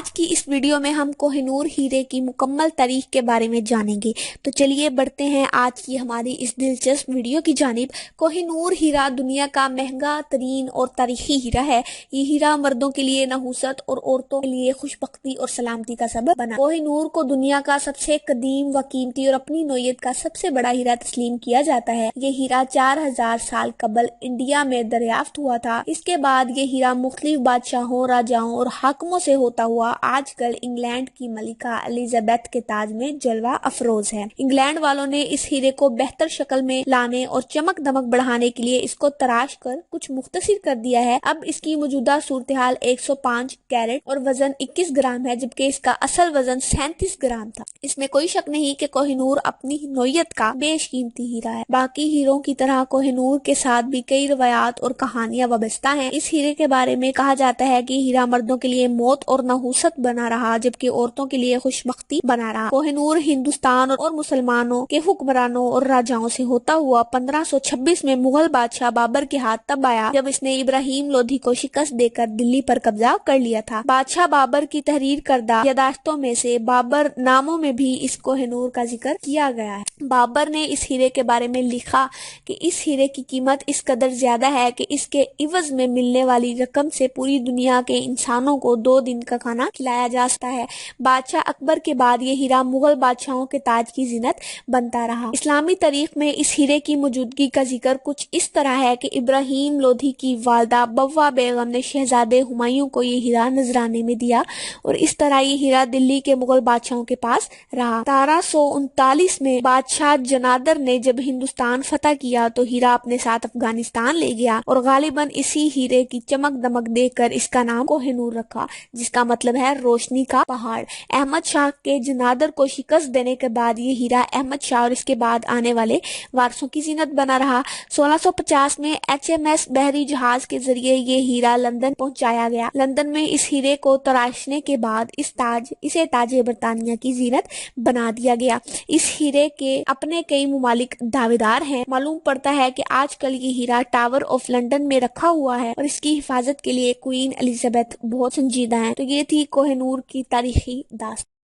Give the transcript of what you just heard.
آج کی اس ویڈیو میں ہم کوہ نور ہیرے کی مکمل تاریخ کے بارے میں جانیں گے۔ تو چلیے بڑھتے ہیں آج کی ہماری اس دلچسپ ویڈیو کی جانب۔ کوہ نور ہیرا دنیا کا مہنگا ترین اور تاریخی ہیرا ہے۔ یہ ہیرا مردوں کے لیے نحوست اور عورتوں کے لیے خوش بختی اور سلامتی کا سبب بنا۔ کوہ نور کو دنیا کا سب سے قدیم و قیمتی اور اپنی نوعیت کا سب سے بڑا ہیرا تسلیم کیا جاتا ہے۔ یہ ہیرا 4000 سال قبل انڈیا میں دریافت ہوا تھا۔ اس کے بعد یہ ہیرا مختلف بادشاہوں، راجاؤں اور حاکموں سے ہوتا ہوا آج کل انگلینڈ کی ملکہ الزبیتھ کے تاج میں جلوہ افروز ہے۔ انگلینڈ والوں نے اس ہیرے کو بہتر شکل میں لانے اور چمک دمک بڑھانے کے لیے اس کو تراش کر کچھ مختصر کر دیا ہے۔ اب اس کی موجودہ صورتحال 105 کیرٹ اور وزن 21 گرام ہے، جبکہ اس کا اصل وزن 37 گرام تھا۔ اس میں کوئی شک نہیں کہ کوہ نور اپنی نوعیت کا بیش قیمتی ہیرا ہے۔ باقی ہیروں کی طرح کوہ نور کے ساتھ بھی کئی روایات اور کہانیاں وابستہ ہیں۔ اس ہیرے کے بارے میں کہا جاتا ہے کہ ہیرا مردوں کے لیے موت اور نحوست بنا رہا، جبکہ عورتوں کے لیے خوش بختی بنا رہا۔ کوہ نور ہندوستان اور مسلمانوں کے حکمرانوں اور راجاؤں سے ہوتا ہوا 1526 میں مغل بادشاہ بابر کے ہاتھ تب آیا جب اس نے ابراہیم لودھی کو شکست دے کر دلی پر قبضہ کر لیا تھا۔ بادشاہ بابر کی تحریر کردہ یادداشتوں میں سے بابر ناموں میں بھی اس کوہ نور کا ذکر کیا گیا ہے۔ بابر نے اس ہیرے کے بارے میں لکھا کہ اس ہیرے کی قیمت اس قدر زیادہ ہے کہ اس کے عوض میں ملنے والی رقم سے پوری دنیا کے انسانوں کو 2 دن کا کھانا کھلایا جا سکتا ہے۔ بادشاہ اکبر کے بعد یہ ہیرا مغل بادشاہوں کے تاج کی زینت بنتا رہا۔ اسلامی تاریخ میں اس ہیرے کی موجودگی کا ذکر کچھ اس طرح ہے کہ ابراہیم لودھی کی والدہ بوا بیگم نے شہزادے ہمایوں کو یہ ہیرا نذرانے میں دیا اور اس طرح یہ ہیرا دلی کے مغل بادشاہوں کے پاس رہا۔ 1739 میں بادشاہ جنادر نے جب ہندوستان فتح کیا تو ہیرا اپنے ساتھ افغانستان لے گیا اور غالباً اسی ہیرے کی چمک دمک دیکھ کر اس کا نام کوہ نور رکھا، جس کا مطلب ہے روشنی کا پہاڑ۔ احمد شاہ کے جنادر کو شکست دینے کے بعد یہ ہیرا احمد شاہ اور اس کے بعد آنے والے وارثوں کی زینت بنا رہا۔ 1650 میں HMS بحری جہاز کے ذریعے یہ ہیرا لندن پہنچایا گیا۔ لندن میں اس ہیرے کو تراشنے کے بعد اسے تاج برطانیہ کی زینت بنا دیا گیا۔ اس ہیرے کے اپنے کئی ممالک دعویدار ہیں۔ معلوم پڑتا ہے کہ آج کل یہ ہیرا ٹاور آف لندن میں رکھا ہوا ہے اور اس کی حفاظت کے لیے کوئین الزبیتھ بہت سنجیدہ ہیں۔ تو یہ تھی کوہ نور کی تاریخی داستان۔